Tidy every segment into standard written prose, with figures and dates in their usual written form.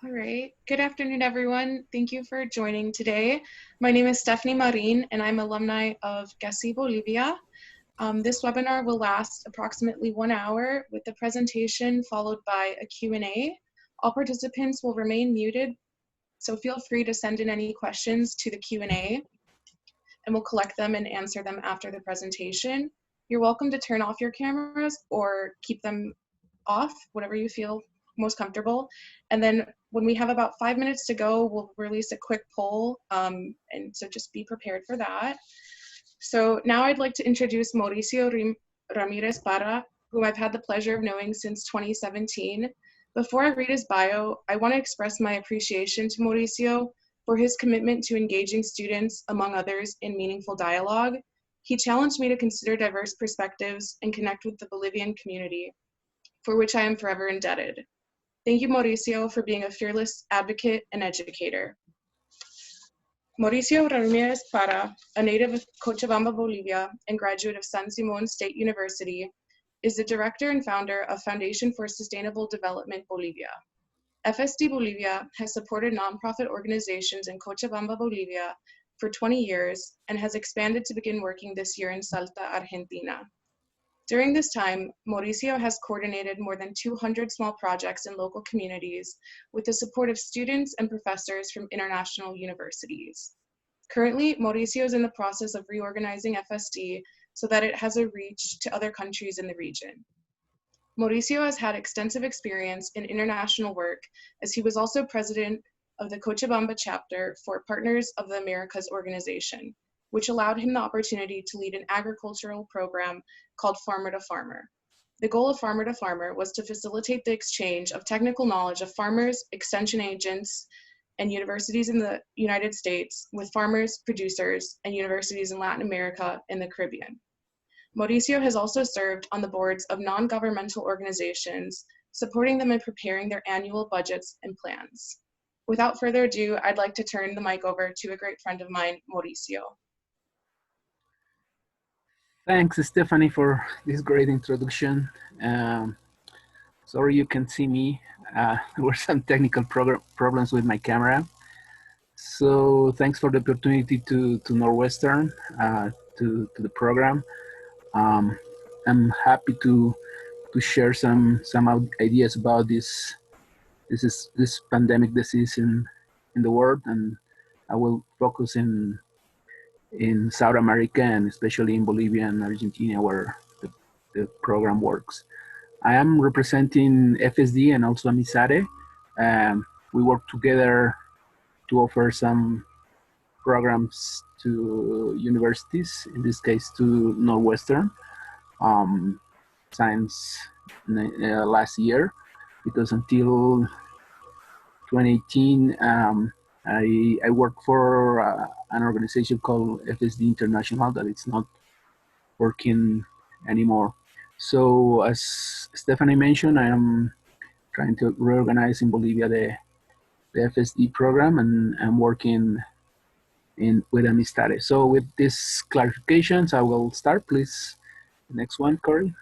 All right. Good afternoon, everyone. Thank you for joining today. My name is Stephanie Marin, and I'm alumni of GESI Bolivia. This webinar will last approximately 1 hour with the presentation followed by a Q&A. All participants will remain muted, so feel free to send in any questions to the Q&A, and we'll collect them and answer them after the presentation. You're welcome to turn off your cameras or keep them off, whatever you feel most comfortable. And then when we have about 5 minutes to go, we'll release a quick poll, and so just be prepared for that. So now I'd like to introduce Mauricio Ramirez Parra, whom I've had the pleasure of knowing since 2017. Before I read his bio, I want to express my appreciation to Mauricio for his commitment to engaging students, among others, in meaningful dialogue. He challenged me to consider diverse perspectives and connect with the Bolivian community, for which I am forever indebted. Thank you, Mauricio, for being a fearless advocate and educator. Mauricio Ramirez Parra, a native of Cochabamba, Bolivia, and graduate of San Simón State University, is the director and founder of Foundation for Sustainable Development Bolivia. FSD Bolivia has supported nonprofit organizations in Cochabamba, Bolivia for 20 years and has expanded to begin working this year in Salta, Argentina. During this time, Mauricio has coordinated more than 200 small projects in local communities with the support of students and professors from international universities. Currently, Mauricio is in the process of reorganizing FSD so that it has a reach to other countries in the region. Mauricio has had extensive experience in international work, as he was also president of the Cochabamba chapter for Partners of the Americas organization, which allowed him the opportunity to lead an agricultural program called Farmer to Farmer. The goal of Farmer to Farmer was to facilitate the exchange of technical knowledge of farmers, extension agents, and universities in the United States with farmers, producers, and universities in Latin America and the Caribbean. Mauricio has also served on the boards of non-governmental organizations, supporting them in preparing their annual budgets and plans. Without further ado, I'd like to turn the mic over to a great friend of mine, Mauricio. Thanks, Stephanie, for this great introduction. Sorry you can't see me. There were some technical problems with my camera. So thanks for the opportunity to Northwestern, to the program. I'm happy to share some ideas about this pandemic disease in the world, and I will focus in South America and especially in Bolivia and Argentina, where the program works. I am representing FSD and also AMISARE. We work together to offer some programs to universities, in this case to Northwestern, since last year, because until 2018, I worked for an organization called FSD International that it's not working anymore. So as Stephanie mentioned, I am trying to reorganize in Bolivia the FSD program, and I'm working with Amistare. So with these clarifications, I will start, please. Next one, Corey.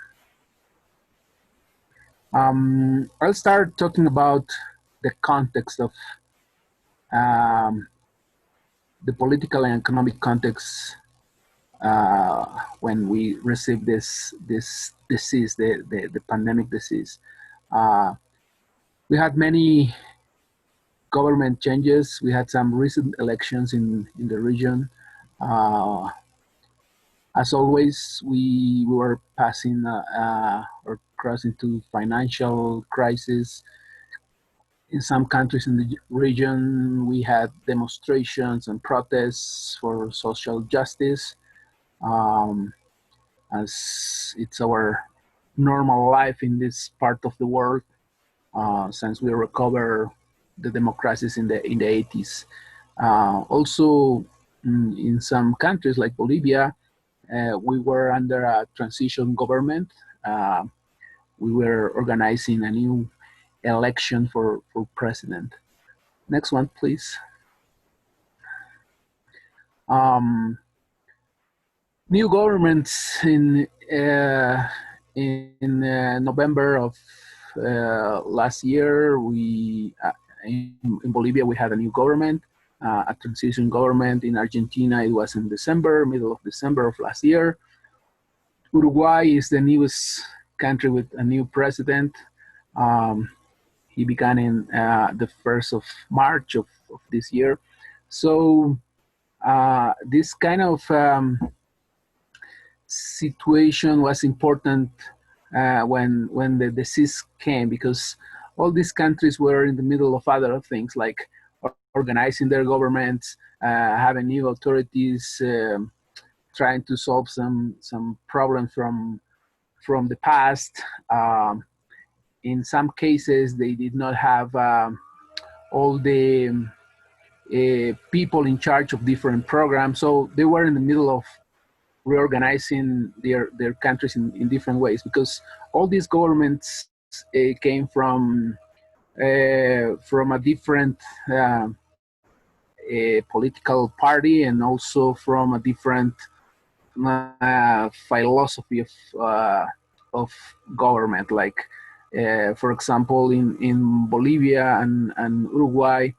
I'll start talking about the context of the political and economic context when we received this disease, the pandemic disease. We had many government changes. We had some recent elections in the region. As always, we were passing or crossing to financial crisis. In some countries in the region, we had demonstrations and protests for social justice, as it's our normal life in this part of the world, since we recover the democracies in the 80s. Also, in some countries like Bolivia, we were under a transition government. We were organizing a new election for president. Next one, please. New governments in November of last year, we in Bolivia, we had a new government, a transition government. In Argentina, it was in December, middle of December of last year. Uruguay is the newest country with a new president. He began in the 1st of March of this year. So this kind of situation was important when the disease came, because all these countries were in the middle of other things like organizing their governments, having new authorities, trying to solve some problems from the past. In some cases, they did not have all the people in charge of different programs, so they were in the middle of reorganizing their countries in different ways, because all these governments came from a different political party, and also from a different philosophy of government. Like, for example, in Bolivia and Uruguay,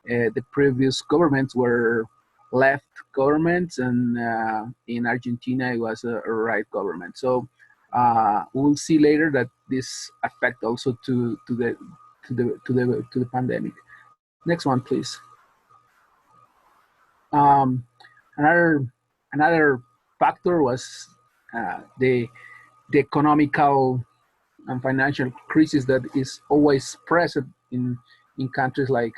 the previous governments were left governments, and in Argentina it was a right government. So we'll see later that this affect also to the pandemic. Next one, please. Another factor was the economical and financial crisis that is always present in countries like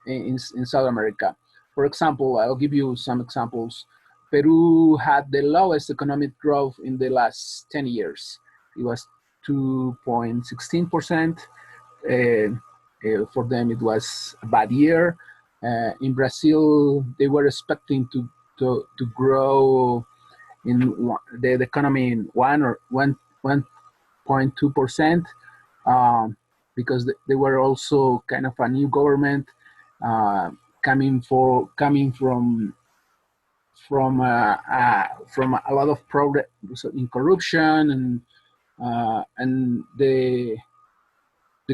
in South America. For example, I'll give you some examples. Peru had the lowest economic growth in the last 10 years. It was 2.16%. For them, it was a bad year. In Brazil, they were expecting to grow in the economy in 1.2%, because they were also kind of a new government coming from a lot of progress in corruption, and the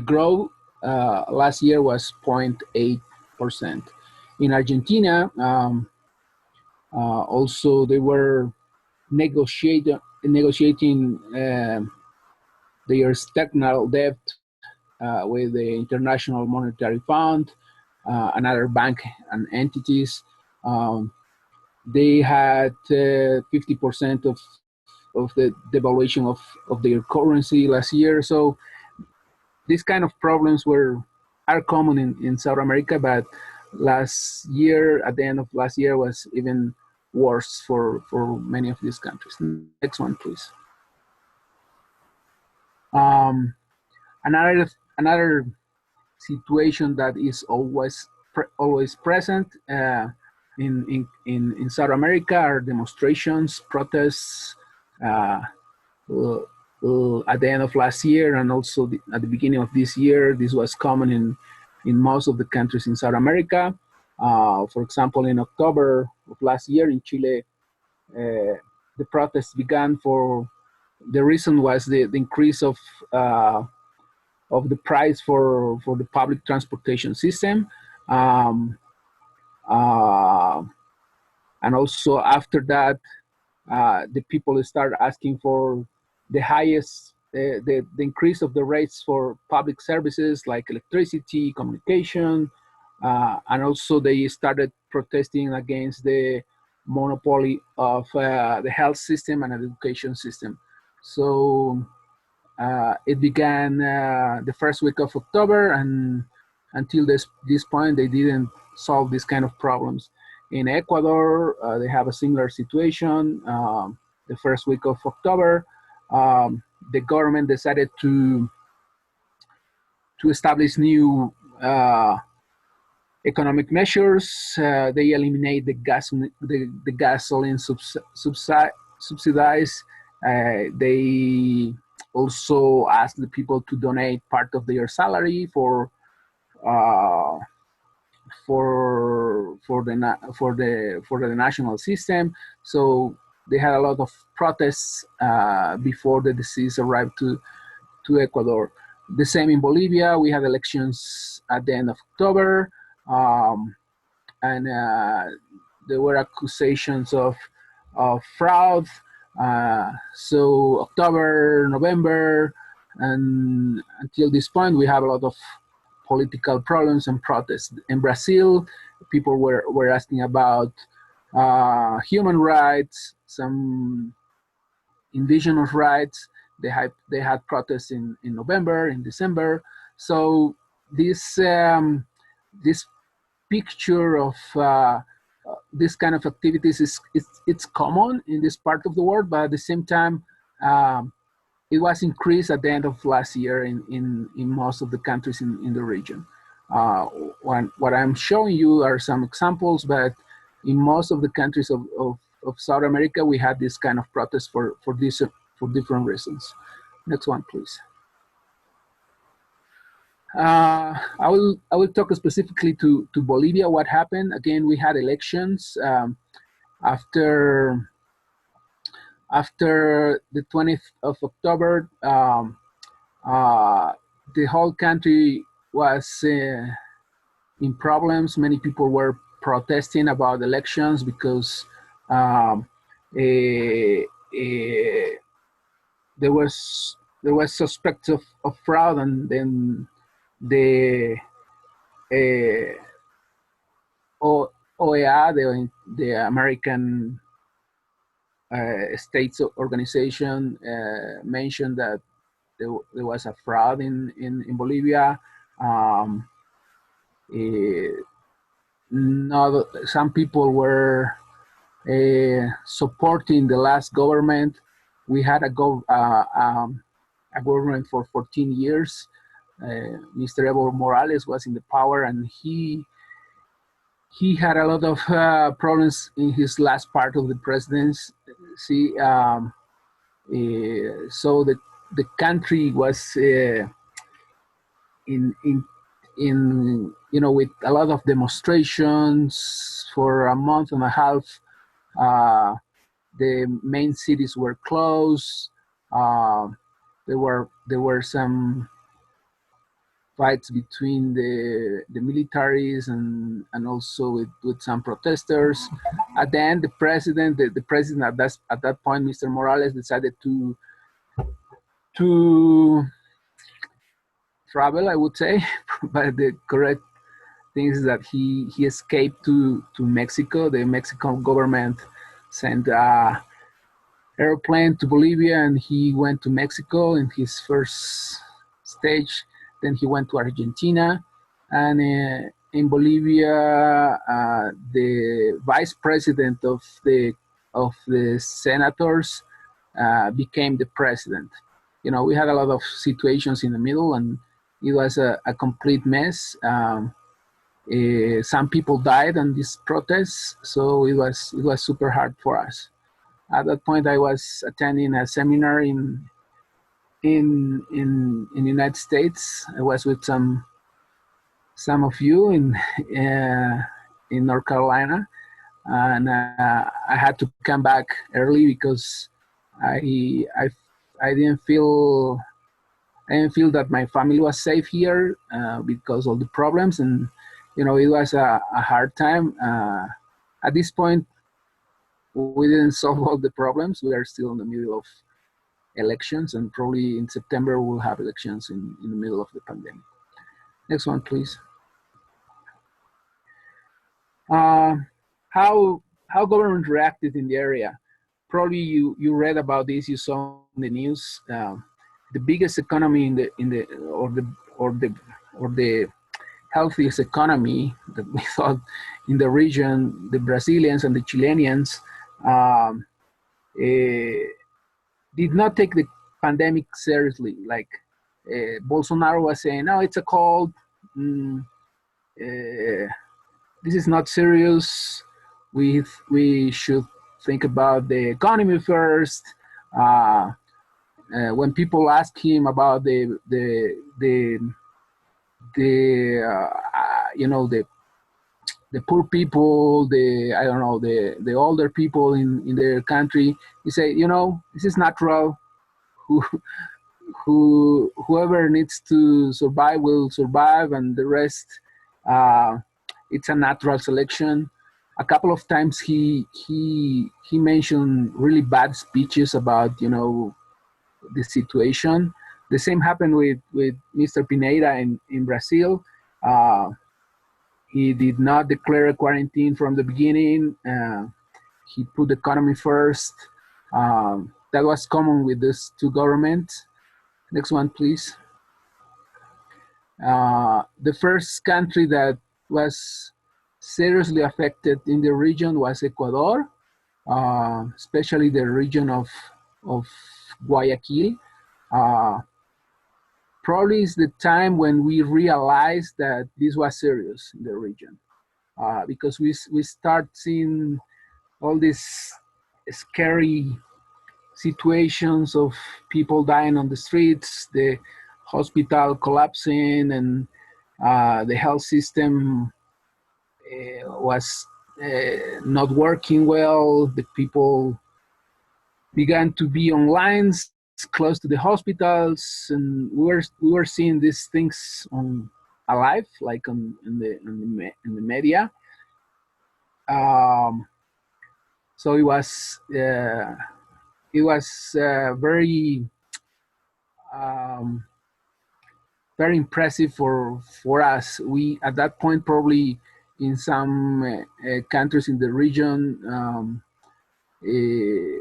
growth last year was 0.8%. In Argentina, also they were negotiating their external debt with the International Monetary Fund, another bank and entities. They had 50% of the devaluation of their currency last year. So these kind of problems are common in South America, but last year, at the end of last year, was even worse for many of these countries. Next one, please. Another situation that is always present in South America are demonstrations, protests. At the end of last year, and also at the beginning of this year, this was common in most of the countries in South America. For example, in October of last year in Chile, the protests began for the reason was the increase of the price for the public transportation system, and also after that, the people start asking for the highest, the increase of the rates for public services like electricity, communication, and also they started protesting against the monopoly of the health system and education system. So it began the first week of October, and until this point, they didn't solve this kind of problems. In Ecuador, they have a similar situation. The first week of October, the government decided to establish new economic measures. They eliminate the gasoline subsidies. They also ask the people to donate part of their salary for the national system. So they had a lot of protests before the disease arrived to Ecuador. The same in Bolivia. We had elections at the end of October, and there were accusations of fraud. So October, November, and until this point, we have a lot of political problems and protests. In Brazil, people were asking about human rights, some indigenous rights. They had protests in November, in December. So this picture of this kind of activities it's common in this part of the world, but at the same time, it was increased at the end of last year in most of the countries in the region. What I'm showing you are some examples, but in most of the countries of South America, we had this kind of protest for different reasons. Next one, please. I will talk specifically to Bolivia. What happened? Again, we had elections after the 20th of October. The whole country was in problems. Many people were protesting about elections because there was suspects of fraud, and then the OEA, the American States Organization, mentioned that there was a fraud in Bolivia. Some people were supporting the last government. We had a government for 14 years. Mr. Evo Morales was in the power, and he had a lot of problems in his last part of the presidency. So the country was in with a lot of demonstrations for a month and a half. The main cities were closed. There were some fights between the militaries and also with some protesters. At the end, the president at that point, Mr. Morales, decided to travel, I would say, but the correct thing is that he escaped to Mexico. The Mexican government sent an airplane to Bolivia, and he went to Mexico in his first stage. Then he went to Argentina, and in Bolivia, the vice president of the senators became the president. We had a lot of situations in the middle, and it was a complete mess. Some people died on these protests, so it was super hard for us. At that point, I was attending a seminar in the United States. I was with some of you in North Carolina, and I had to come back early because I didn't feel that my family was safe here because of the problems, and it was a hard time. At this point, we didn't solve all the problems. We are still in the middle of elections, and probably in September we'll have elections in the middle of the pandemic. Next one, please. How government reacted in the area? Probably you read about this. You saw in the news. The biggest economy or the healthiest economy that we thought in the region, the Brazilians and the Chileans, did not take the pandemic seriously. Like Bolsonaro was saying, no, it's a cold. This is not serious. We should think about the economy first. When people ask him about the poor people, the older people in their country, he say, this is natural. whoever needs to survive will survive, and the rest, it's a natural selection. A couple of times he mentioned really bad speeches about the situation. The same happened with Mr. Pineda in Brazil. He did not declare a quarantine from the beginning. He put the economy first. That was common with these two governments. Next one, please. The first country that was seriously affected in the region was Ecuador, especially the region of Guayaquil. Probably is the time when we realized that this was serious in the region, because we start seeing all these scary situations of people dying on the streets, the hospital collapsing, and the health system was not working well. The people began to be on lines close to the hospitals, and we were seeing these things on alive, like in the media. So it was very very impressive for us. We at that point, probably in some countries in the region, we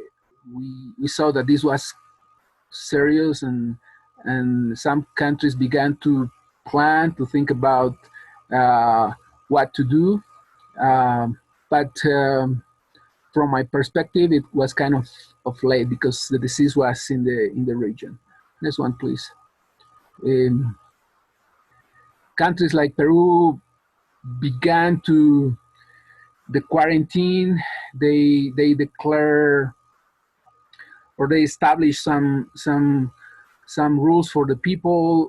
saw that this was serious, and some countries began to plan to think about what to do. But from my perspective, it was kind of late because the disease was in the region. Next one, please. Countries like Peru began to the quarantine. They declare, or they establish some rules for the people.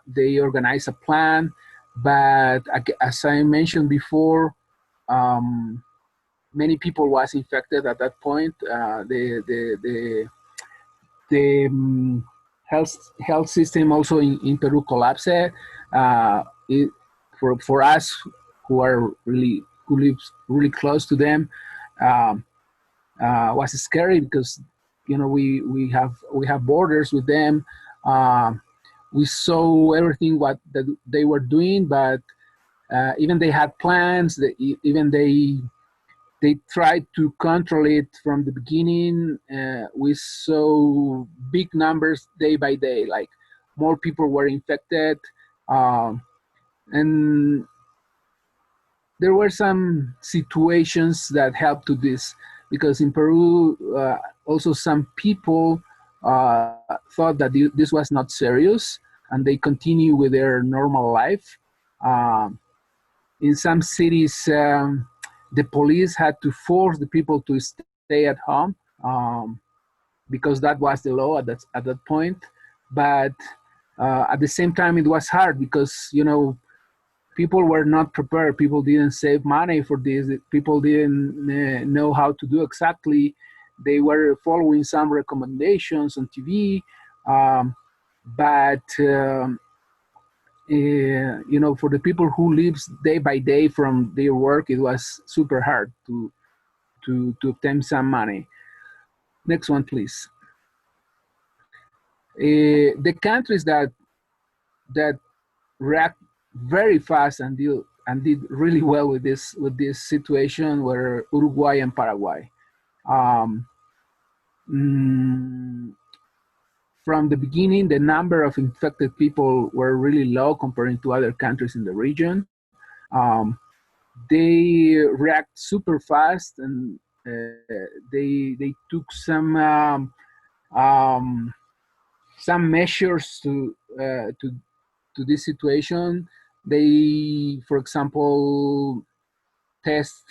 They organize a plan, but as I mentioned before, many people was infected at that point. The health system also in Peru collapsed. For us who lives really close to them, was scary because we have borders with them. We saw everything what they were doing, but even they had plans. Even they tried to control it from the beginning. We saw big numbers day by day, like more people were infected, and there were some situations that helped to this, because in Peru, also some people thought that this was not serious, and they continue with their normal life. In some cities, the police had to force the people to stay at home, because that was the law at that point. But at the same time, it was hard because people were not prepared. People didn't save money for this. People didn't know how to do exactly. They were following some recommendations on TV, but for the people who lives day by day from their work, it was super hard to obtain some money. Next one, please. The countries that react very fast and did really well with this situation were Uruguay and Paraguay. From the beginning, the number of infected people were really low compared to other countries in the region. They react super fast, and they took some measures to this situation. They, for example, test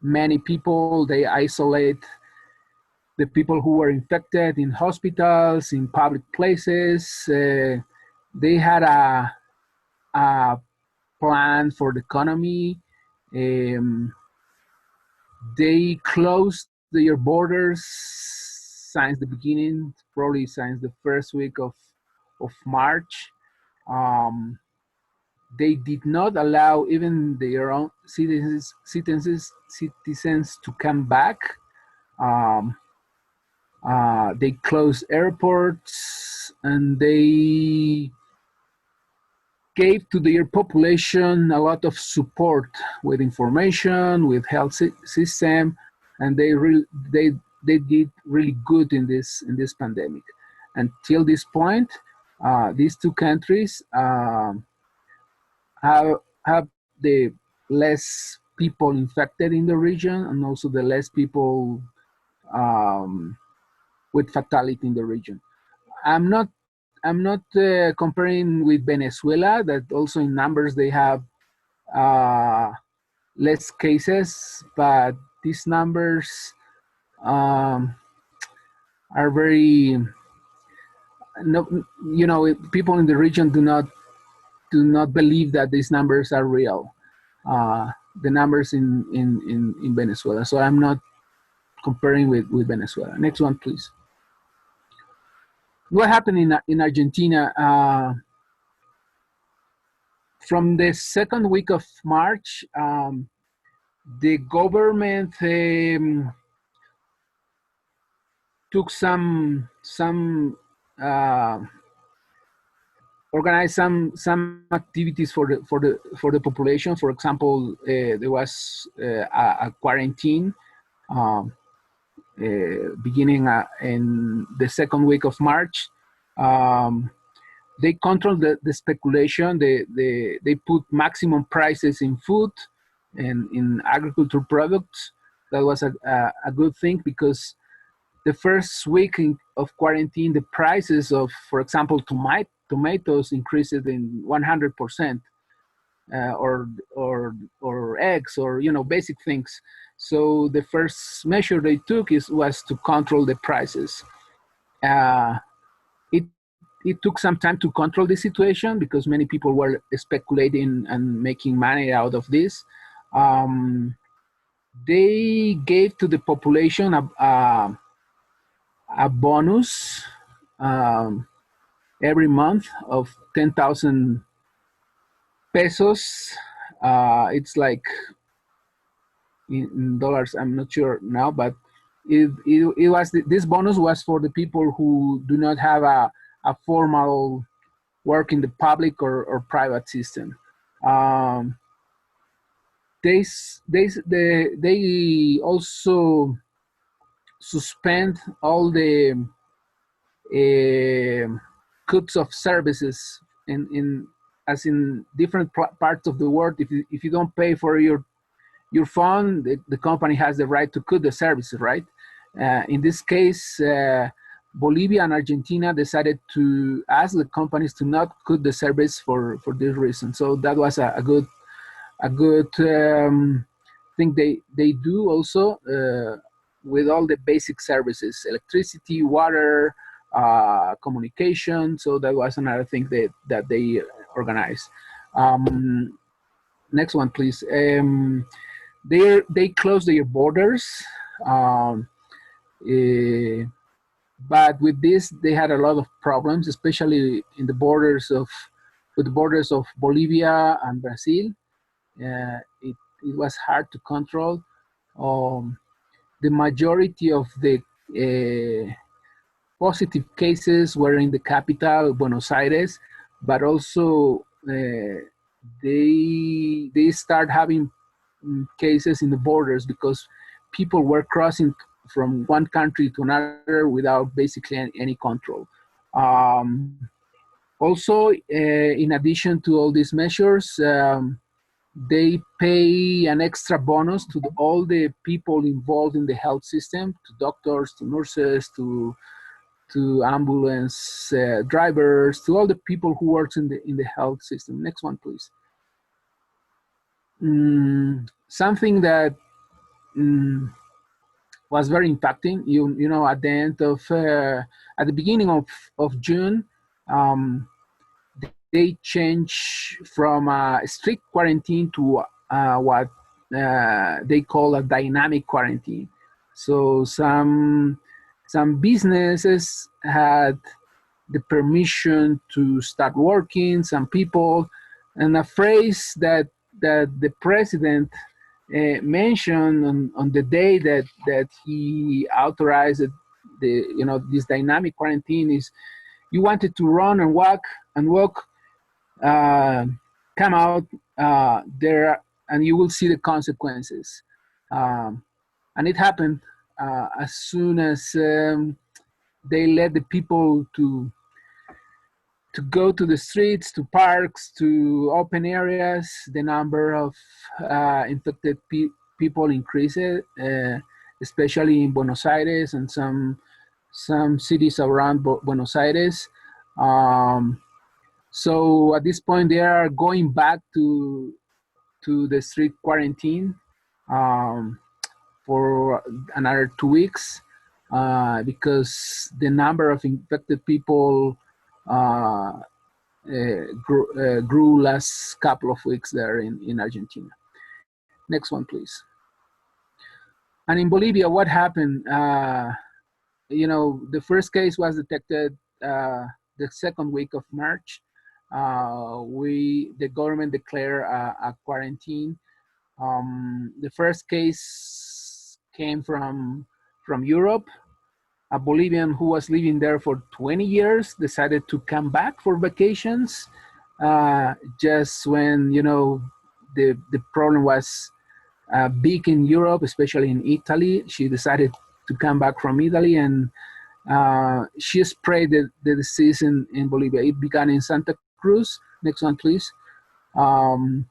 many people. They isolate the people who were infected in hospitals, in public places. They had a plan for the economy. They closed their borders since the beginning, probably since the first week of of March, they did not allow even their own citizens to come back. They closed airports, and they gave to their population a lot of support with information, with health system, and they did really good in this pandemic. Until this point, these two countries have the less people infected in the region, and also the less people with fatality in the region. I'm not comparing with Venezuela, that also in numbers they have less cases, but these numbers are very, no, you know, people in the region do not believe that these numbers are real. The numbers in Venezuela. So I'm not comparing with Venezuela. Next one, please. What happened in Argentina? From the second week of March, the government took some organized some activities for the population. For example, there was a quarantine beginning in the second week of March. They controlled the speculation. They put maximum prices in food and in agricultural products. That was a good thing, because the first week of quarantine, the prices of, for example, tomatoes increased in 100%, or eggs, or basic things. So the first measure they took was to control the prices. It took some time to control the situation, because many people were speculating and making money out of this. They gave to the population a bonus every month of 10,000 pesos. It's like in dollars, I'm not sure now, but it was, this bonus was for the people who do not have a formal work in the public or private system. They also suspend all the cuts of services as in different parts of the world. If you don't pay for your phone, the company has the right to cut the services, right? In this case, Bolivia and Argentina decided to ask the companies to not cut the service for this reason. So that was a good thing they do also with all the basic services: electricity, water, communication. So that was another thing that they organized. Next one, please. They closed their borders. But with this, they had a lot of problems, especially in the borders of Bolivia and Brazil. It was hard to control. The majority of the positive cases were in the capital, Buenos Aires, but also they start having cases in the borders, because people were crossing from one country to another without basically any control. Also, in addition to all these measures, they pay an extra bonus to all the people involved in the health system, to doctors, to nurses, to ambulance drivers, to all the people who works in the health system. Next one, please. Something that was very impacting. You know, at the end of at the beginning of June, they changed from a strict quarantine to what they call a dynamic quarantine. So some businesses had the permission to start working, some people, and a phrase that the president mentioned on the day that he authorized this dynamic quarantine is, you wanted to run and walk, uh, come out there, and you will see the consequences. Um, and it happened as soon as they let the people to go to the streets, to parks, to open areas. The number of infected people increased, especially in Buenos Aires and some cities around Buenos Aires. So at this point, they are going back to the street quarantine um, for another 2 weeks because the number of infected people grew last couple of weeks there in Argentina. Next one, please. And in Bolivia, what happened? The first case was detected the second week of March. The government declared a quarantine. The first case came from Europe. A Bolivian who was living there for 20 years decided to come back for vacations just when the problem was big in Europe, especially in Italy. She decided to come back from Italy, and she spread the disease in Bolivia. It began in Santa Cruz. Next one, please. And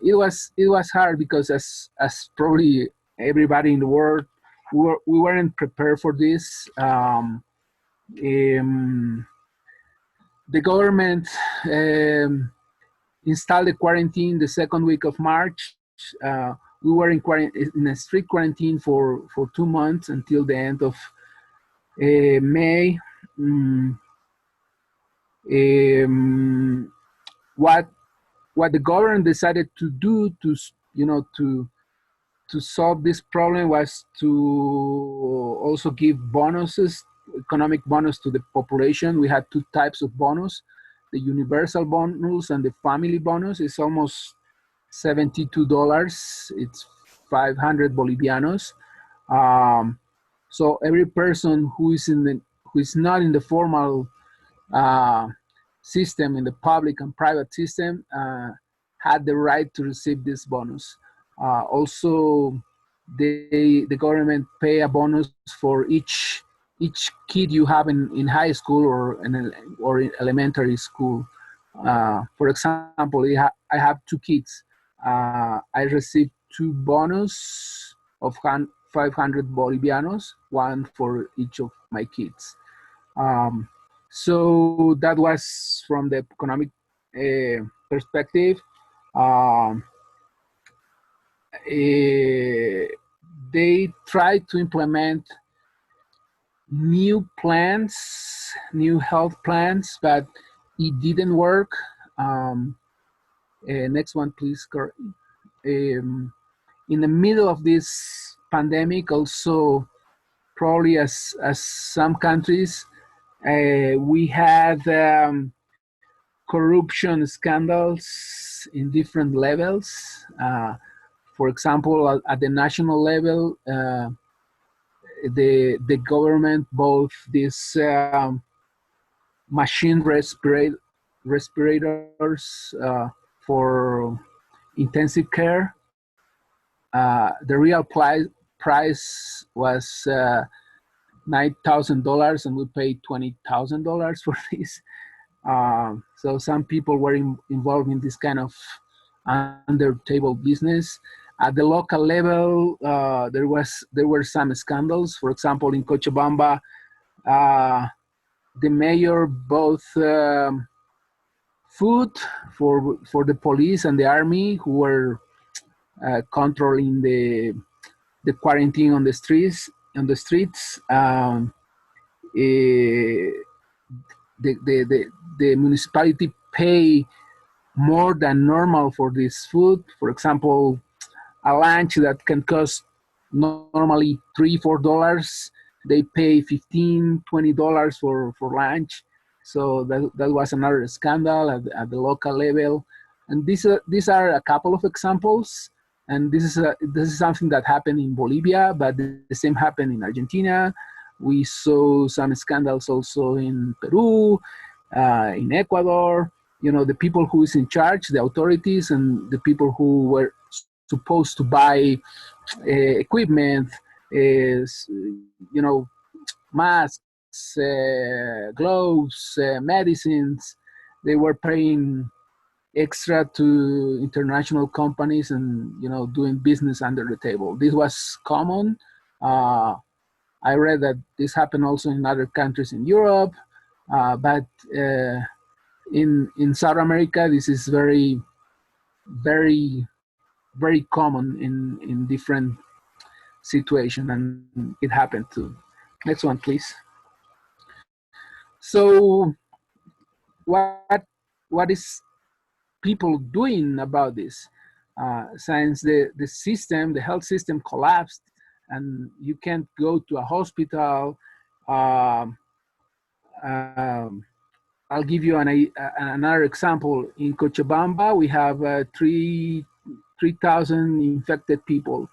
it was hard because as probably everybody in the world, we weren't prepared for this. The government installed the quarantine the second week of March. We were in a strict quarantine for 2 months until the end of May. What the government decided to do to solve this problem was to also give bonuses, economic bonus to the population. We had two types of bonus: the universal bonus and the family bonus. It's almost $72. It's 500 Bolivianos. So every person who is not in the formal system, in the public and private system, had the right to receive this bonus. Also, the government pay a bonus for each kid you have in high school or in elementary school. For example, I have 2 kids. I received 2 bonus of 500 Bolivianos, one for each of my kids. So that was from the economic perspective. They tried to implement new plans, new health plans, but it didn't work. Next one, please. In the middle of this pandemic, also probably as some countries, we had corruption scandals in different levels. For example, at the national level, the government bought these machine respirators for intensive care. The real price was $9,000, and we paid $20,000 for this. So some people were involved in this kind of under-table business. At the local level, there were some scandals. For example, in Cochabamba, the mayor bought food for the police and the army who were controlling the quarantine on the streets. The municipality pay more than normal for this food. For example, a lunch that can cost normally $3-4, they pay $15, $20 for lunch. So that was another scandal at the local level. And these are a couple of examples. And this is something that happened in Bolivia, but the same happened in Argentina. We saw some scandals also in Peru, in Ecuador. You know, the people who is in charge, the authorities, and the people who were supposed to buy equipment, is, you know, masks, gloves, medicines. They were paying extra to international companies and, you know, doing business under the table. This was common. I read that this happened also in other countries in Europe, but in South America, this is very, very, very common in different situations, and it happened too. Next one, please. So what is people doing about this? Since the health system collapsed, and you can't go to a hospital. I'll give you another example. In Cochabamba, we have 3,000 infected people,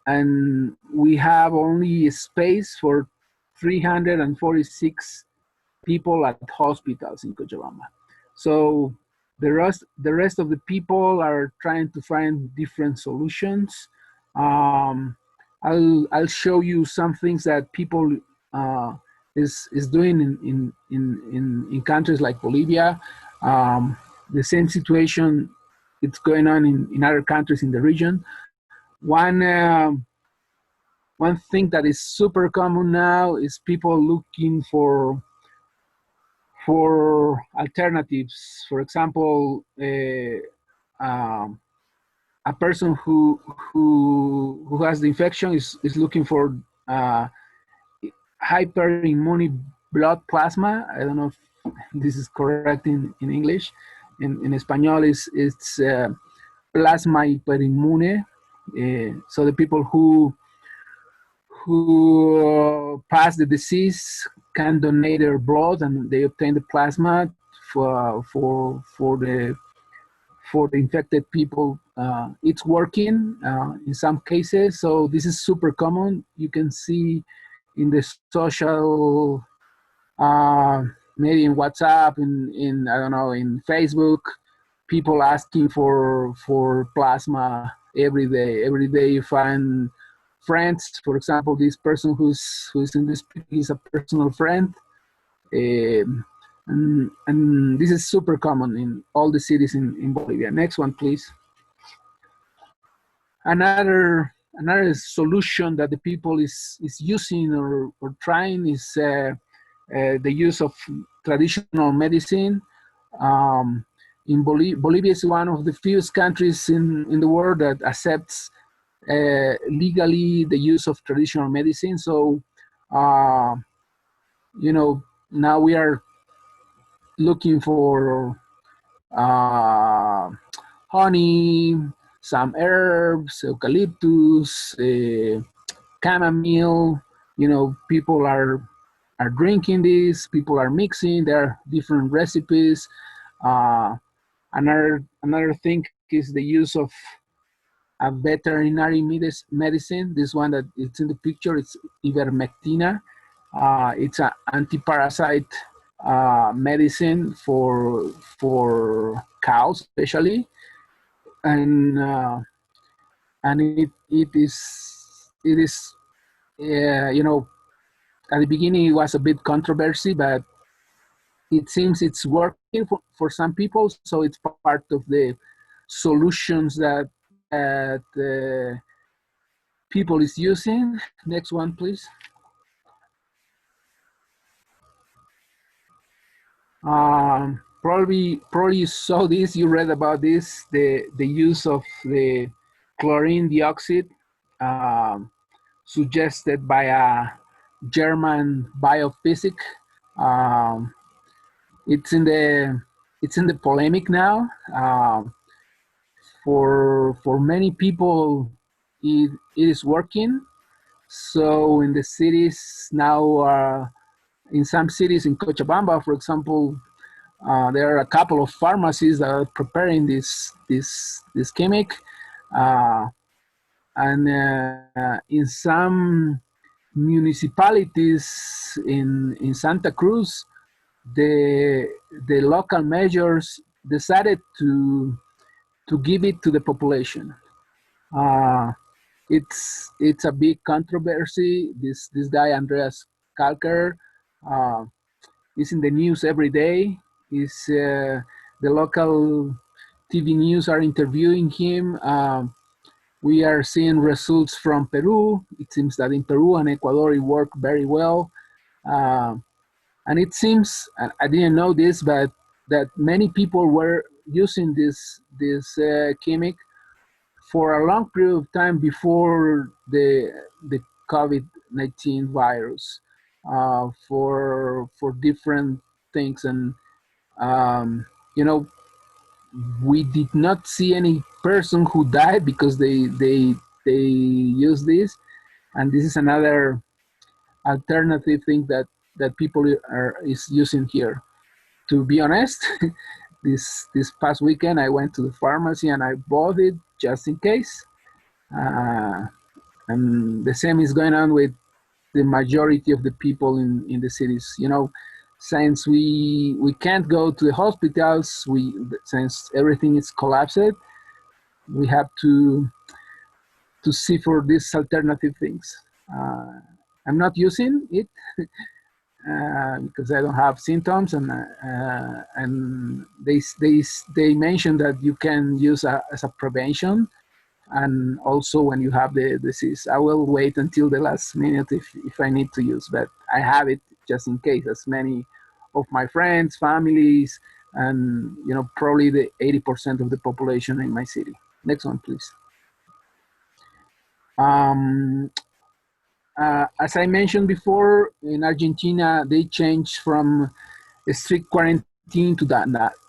and we have only space for 346 people at hospitals in Cochabamba. So the rest of the people are trying to find different solutions. I'll show you some things that people is doing in countries like Bolivia. The same situation it's going on in other countries in the region. One thing that is super common now is people looking for alternatives. For example, a person who has the infection is looking for hyperimmune blood plasma. I don't know if this is correct in English. In Espanol, it's plasma hyperimmune. So the people who pass the disease can donate their blood, and they obtain the plasma for the infected people. It's working in some cases, so this is super common. You can see in the social, maybe in WhatsApp, in I don't know, in Facebook, people asking for plasma every day. Every day you find friends. For example, this person who's in this picture is a personal friend. And this is super common in all the cities in Bolivia. Next one, please. Another solution that the people is using or trying is the use of traditional medicine. In Bolivia is one of the few countries in the world that accepts legally the use of traditional medicine. So, you know, now we are looking for honey, some herbs, eucalyptus, chamomile. You know, people are drinking this. People are mixing. There are different recipes. Another thing is the use of a veterinary medicine. This one that it's in the picture, it's ivermectina. It's an anti-parasite medicine for cows, especially, and it is you know, at the beginning it was a bit controversy, but it seems it's working for some people. So it's part of the solutions that people is using. Next one, please. Probably you saw this, you read about this, the use of the chlorine dioxide suggested by a German biophysic. It's in the polemic now. For many people, it is working. So in the cities now, in some cities in Cochabamba, for example, there are a couple of pharmacies that are preparing this chemic, uh, and in some municipalities in Santa Cruz, the the local measures decided to give it to the population. Uh, it's a big controversy. This guy Andreas Kalker uh, is in the news every day. Is The local TV news are interviewing him. We are seeing results from Peru. It seems that in Peru and Ecuador it worked very well. Uh, and it seems, I didn't know this, but that many people were using this chemic for a long period of time before the COVID-19 virus, for different things. And um, you know, we did not see any person who died because they use this. And this is another alternative thing that people is using here. To be honest, this past weekend I went to the pharmacy and I bought it just in case. Uh, and the same is going on with the majority of the people in the cities. Since we can't go to the hospitals, since everything is collapsed, we have to see for these alternative things. I'm not using it because I don't have symptoms, and they mentioned that you can use as a prevention, and also when you have the disease. I will wait until the last minute if I need to use, but I have it just in case, as many of my friends, families, and probably the 80% of the population in my city. Next one, please. Um, as I mentioned before, in Argentina, they changed from a strict quarantine to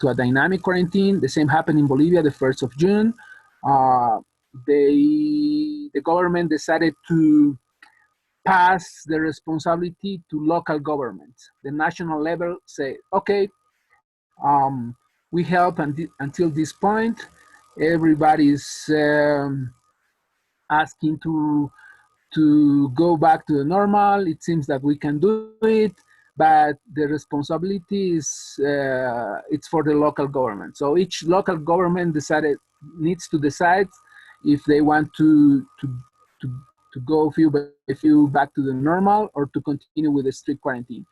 a dynamic quarantine. The same happened in Bolivia the 1st of June. Uh, the government decided to pass the responsibility to local governments. The national level say, okay, we help until this point. Everybody's asking to go back to the normal. It seems that we can do it, but the responsibility is it's for the local government. So each local government needs to decide if they want to go few by few back to the normal or to continue with the strict quarantine.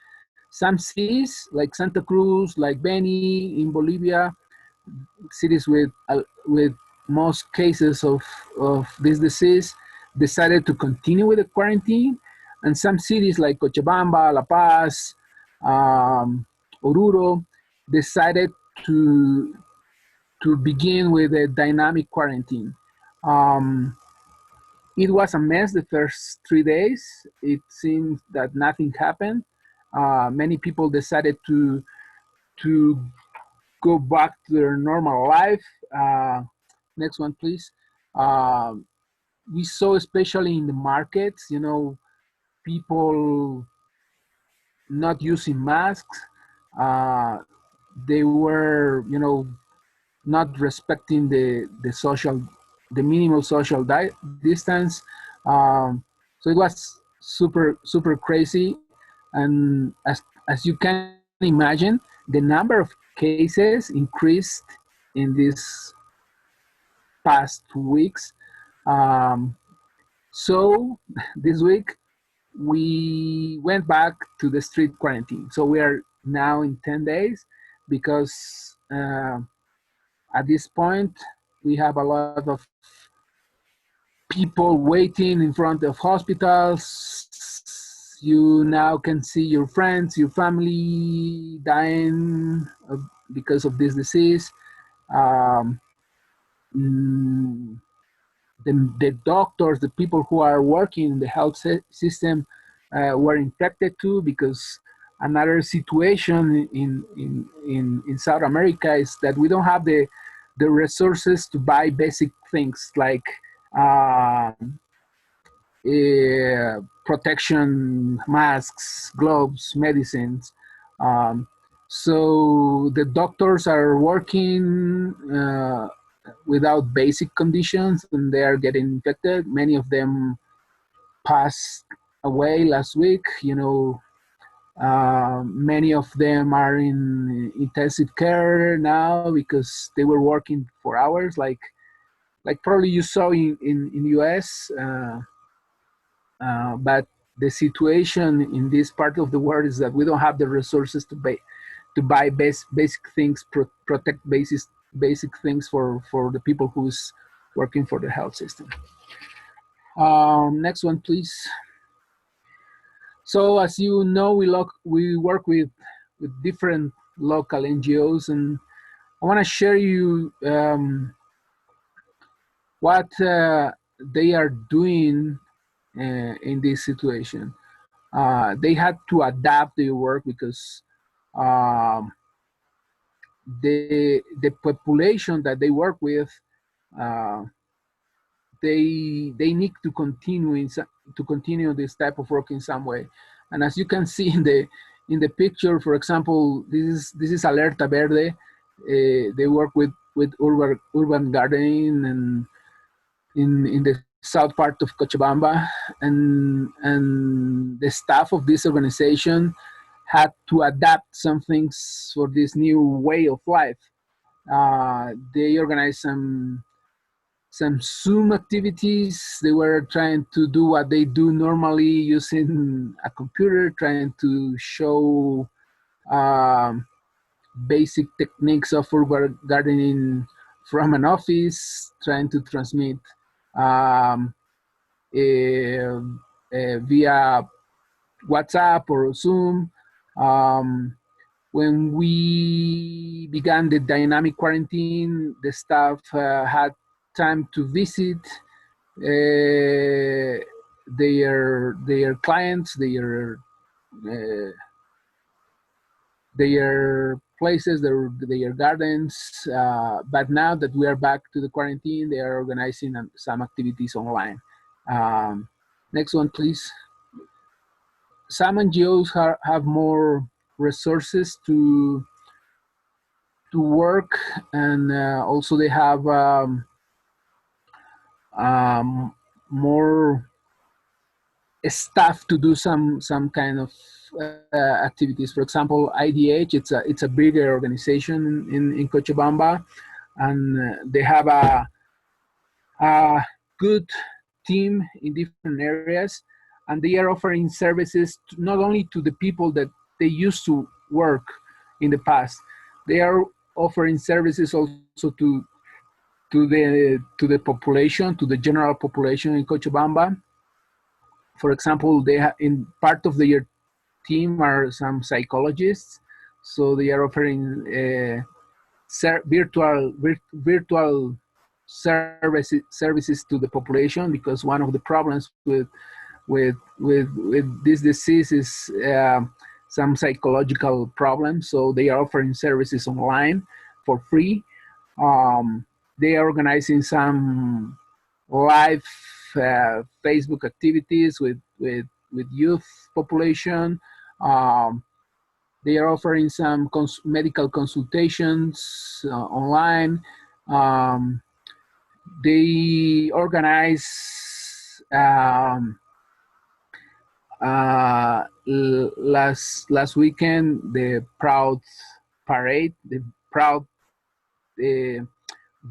Some cities like Santa Cruz, like Beni in Bolivia, cities with most cases of this disease, decided to continue with the quarantine, and some cities like Cochabamba, La Paz, Oruro decided to begin with a dynamic quarantine. It was a mess the first 3 days. It seemed that nothing happened. Many people decided to go back to their normal life. Next one, please. We saw, especially in the markets, people not using masks. Uh, they were, not respecting the minimal social distance. So it was super crazy. And as you can imagine, the number of cases increased in these past 2 weeks. So this week we went back to the strict quarantine. So we are now in 10 days because at this point we have a lot of people waiting in front of hospitals. You now can see your friends, your family dying because of this disease. Um, the doctors, the people who are working in the health system were infected too, because another situation in South America is that we don't have the resources to buy basic things like protection masks, gloves, medicines. Um, so the doctors are working without basic conditions, and they are getting infected. Many of them passed away last week. Many of them are in intensive care now because they were working for hours, like probably you saw in US. But the situation in this part of the world is that we don't have the resources to buy basic things, protect basic things for the people who's working for the health system. Next one, please. So as you know, we work with different local NGOs, and I want to share you what they are doing in this situation. They had to adapt their work because um, the population that they work with, uh, they need to continue this type of work in some way. And as you can see in the picture, for example, this is Alerta Verde. They work with urban gardening and in the south part of Cochabamba, and the staff of this organization had to adapt some things for this new way of life. They organized some Zoom activities. They were trying to do what they do normally using a computer, trying to show um, basic techniques of urban gardening from an office, trying to transmit um, via WhatsApp or Zoom. When we began the dynamic quarantine, the staff had time to visit their clients, their places, their gardens. But now that we are back to the quarantine, they are organizing some activities online. Next one, please. Some NGOs have more resources to work, and also they have more staff to do some kind of activities. For example, IDH, it's a bigger organization in Cochabamba, and they have a good team in different areas, and they are offering services not only to the people that they used to work in the past. They are offering services also to the population, to the general population in Cochabamba. For example, in part of their team are some psychologists, so they are offering virtual services to the population, because one of the problems with this disease is some psychological problems. So they are offering services online for free. They are organizing some live Facebook activities with youth population. They are offering some medical consultations online. They organize last weekend the Proud Parade, the Proud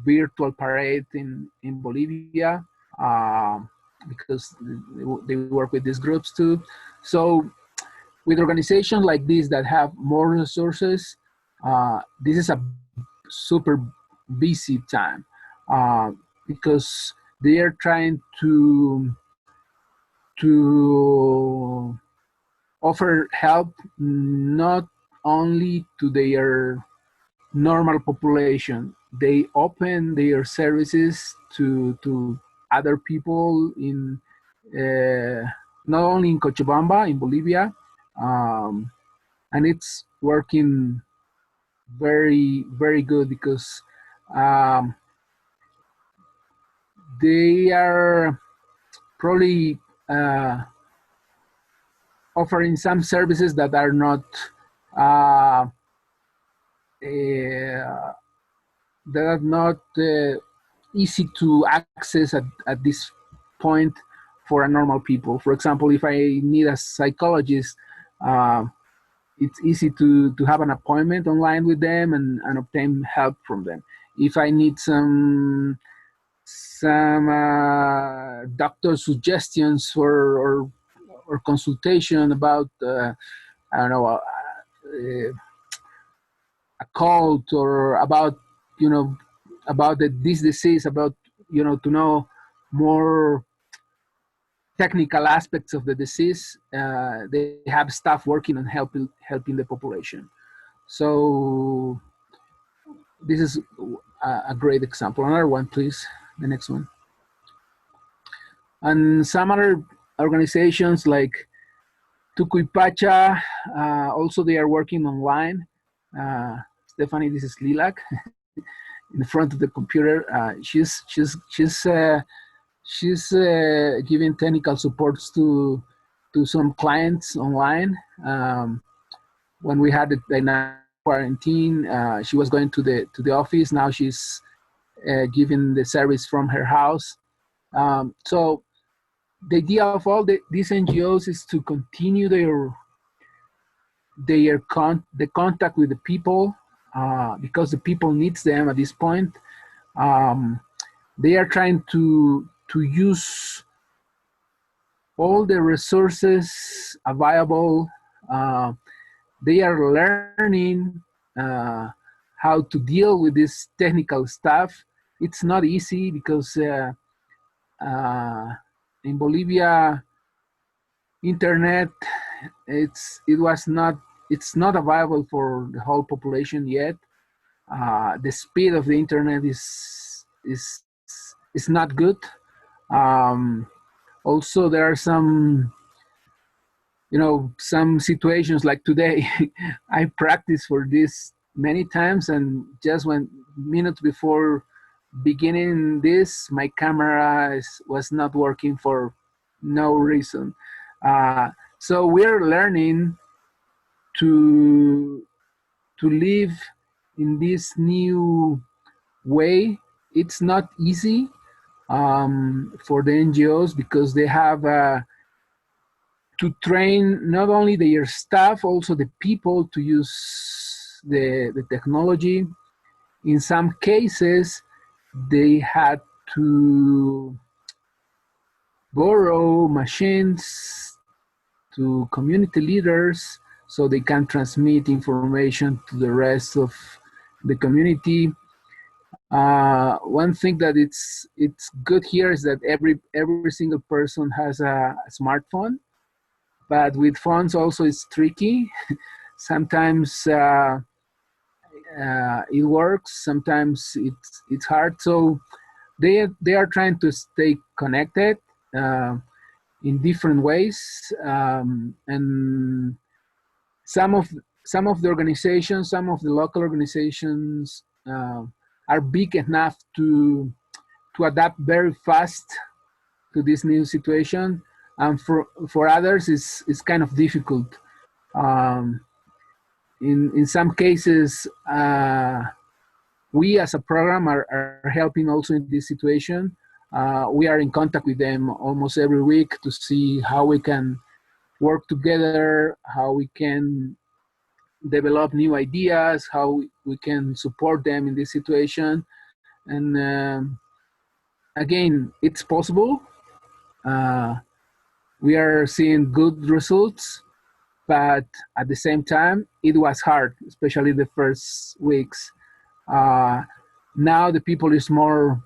virtual parade in Bolivia, because they work with these groups too. So with organizations like this that have more resources, this is a super busy time, because they are trying to offer help not only to their normal population. They open their services to other people in not only in Cochabamba, in Bolivia, um, and it's working very good, because they are probably offering some services that are not uh, easy to access at this point for a normal people. For example, if I need a psychologist, it's easy to have an appointment online with them and obtain help from them. If I need some doctor suggestions or consultation about I don't know a cult or about about this disease, about to know more technical aspects of the disease, they have staff working on helping the population. So this is a great example. Another one, please. The next one. And some other organizations like Tucuypacha, also they are working online. Stephanie, this is Lilac in the front of the computer. She's giving technical supports to some clients online. When we had the dynamic quarantine, she was going to the office. Now she's giving the service from her house. So the idea of all these NGOs is to continue the contact with the people, because the people needs them at this point. They are trying to use all the resources available. They are learning how to deal with this technical stuff. It's not easy because in Bolivia, internet it's not available for the whole population yet. The speed of the internet is not good. Also, there are some situations like today. I practiced for this many times, and just when minutes before beginning this, my camera was not working for no reason. So we're learning to live in this new way. It's not easy for the NGOs because they have to train not only their staff, also the people to use the technology. In some cases, they had to borrow machines to community leaders so they can transmit information to the rest of the community. One thing that it's good here is that every single person has a smartphone, but with phones also it's tricky. Sometimes it works, sometimes it's hard. So they are trying to stay connected in different ways, and some of the organizations, some of the local organizations are big enough to adapt very fast to this new situation, and for others it's kind of difficult. In some cases, we as a program are helping also in this situation. We are in contact with them almost every week to see how we can work together, how we can develop new ideas, how we can support them in this situation. And again, it's possible. We are seeing good results, but at the same time, it was hard, especially the first weeks. Now the people is more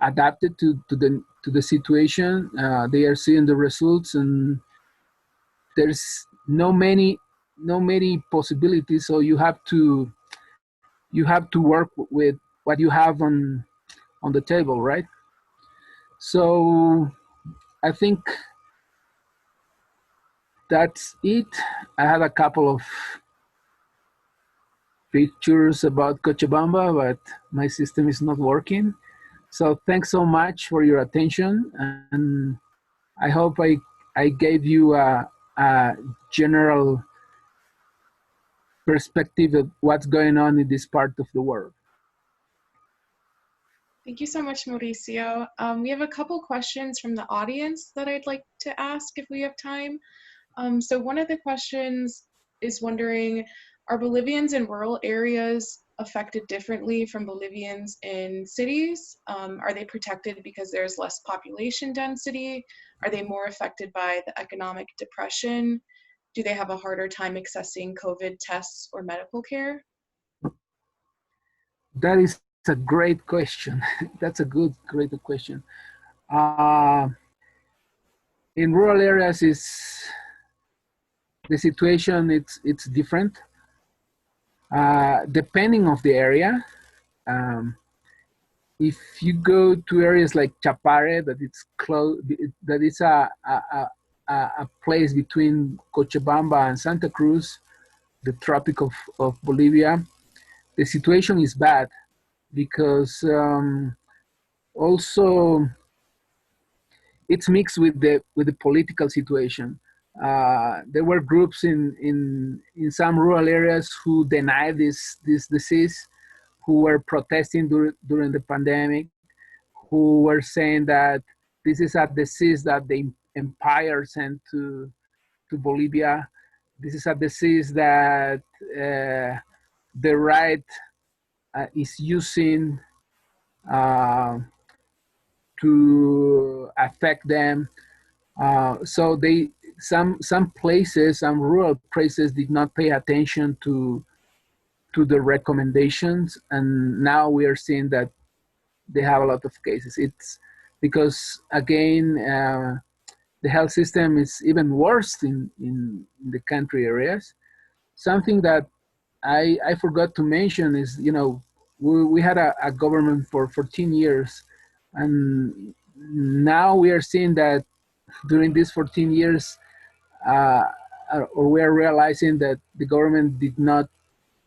adapted to the situation. They are seeing the results, and there's no many possibilities. So you have to work with what you have on the table, right? So I think that's it. I had a couple of pictures about Cochabamba, but my system is not working. So thanks so much for your attention, and I hope I I gave you a general perspective of what's going on in this part of the world. Thank you so much, Mauricio. We have a couple questions from the audience that I'd like to ask if we have time. So one of the questions is wondering, are Bolivians in rural areas affected differently from Bolivians in cities? Are they protected because there's less population density? Are they more affected by the economic depression? Do they have a harder time accessing COVID tests or medical care? That is a great question. That's a great question. Uh, in rural areas, the situation it's different depending of the area. Um, if you go to areas like Chapare, that it's close, that is a place between Cochabamba and Santa Cruz, the tropic of Bolivia, the situation is bad because also it's mixed with the political situation. There were groups in some rural areas who denied this disease, who were protesting during the pandemic, who were saying that this is a disease that the empire sent to Bolivia. This is a disease that the right is using uh, to affect them. So some places, some rural places did not pay attention to the recommendations, and now we are seeing that they have a lot of cases. It's because again the health system is even worse in the country areas. Something that I forgot to mention is, you know, we had a government for 14 years, and now we are seeing that during these 14 years, uh, or we are realizing that the government did not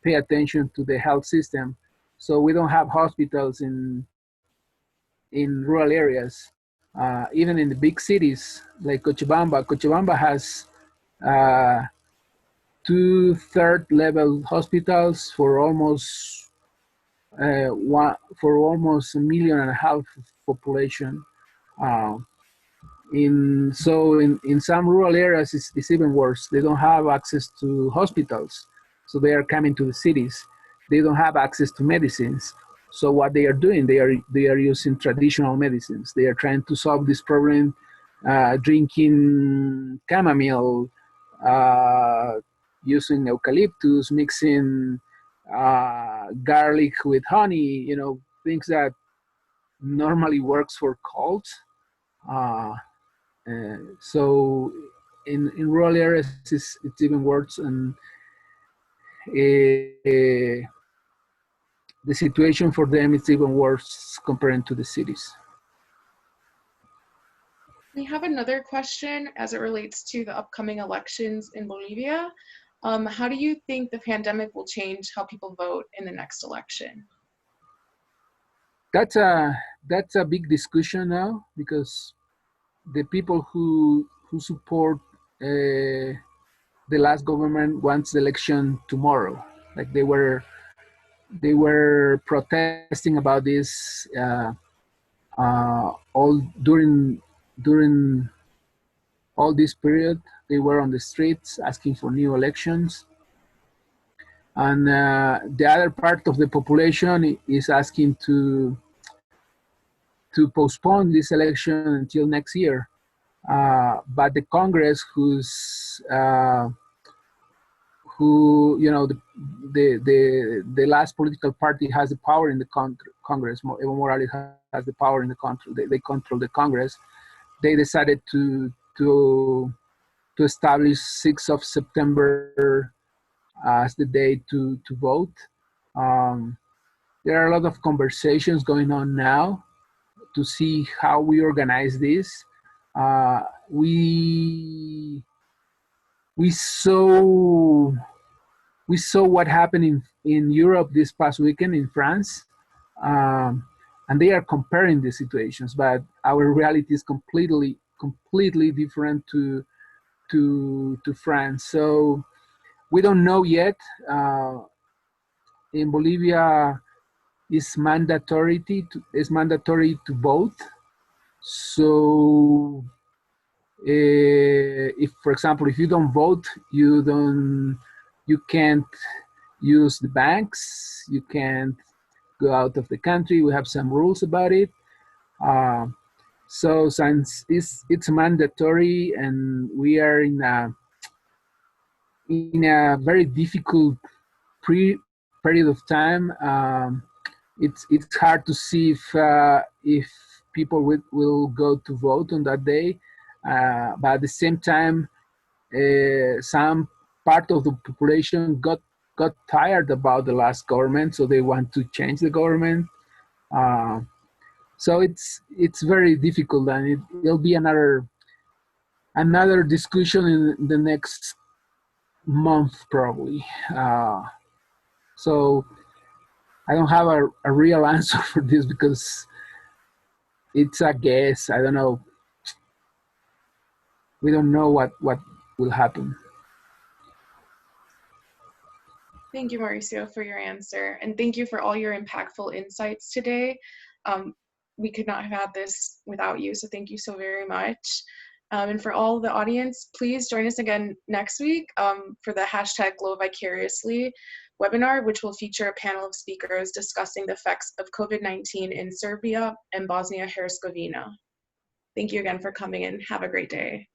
pay attention to the health system. So we don't have hospitals in rural areas. Even in the big cities like Cochabamba, Cochabamba has uh, two third-level hospitals for almost for almost 1.5 million population. Uh, in some rural areas, it's even worse. They don't have access to hospitals, so they are coming to the cities. They don't have access to medicines. So what they are doing, they are using traditional medicines. They are trying to solve this problem, drinking chamomile, uh, using eucalyptus, mixing garlic with honey. You know, things that normally works for colds. Uh, so in rural areas, it's even worse, and the situation for them is even worse compared to the cities. We have another question as it relates to the upcoming elections in Bolivia. How do you think the pandemic will change how people vote in the next election? That's a big discussion now, because the people who support the last government wants the election tomorrow. Like they were protesting about this all during all this period. They were on the streets asking for new elections, and the other part of the population is asking to postpone this election until next year. But the Congress, who, you know, the last political party has the power in the Congress. Evo Morales has the power in the country. They control the Congress. They decided to establish 6th of September as the day to vote. There are a lot of conversations going on now to see how we organize this. Uh, we we saw we saw what happened in Europe this past weekend in France, and they are comparing the situations, but our reality is completely completely different to France. So we don't know yet. In Bolivia, it's mandatory to vote. So if, for example, if you don't vote, you can't use the banks, you can't go out of the country. We have some rules about it. So since it's mandatory, and we are in a very difficult period of time, it's hard to see if people will go to vote on that day. But at the same time, some part of the population got tired about the last government, so they want to change the government. So it's very difficult, and it'll be another discussion in the next month probably. So I don't have a real answer for this because it's a guess. I don't know. We don't know what will happen. Thank you, Mauricio, for your answer. And thank you for all your impactful insights today. We could not have had this without you, so thank you so very much. And for all the audience, please join us again next week for the hashtag GLOVicariously webinar, which will feature a panel of speakers discussing the effects of COVID-19 in Serbia and Bosnia-Herzegovina. Thank you again for coming in. Have a great day.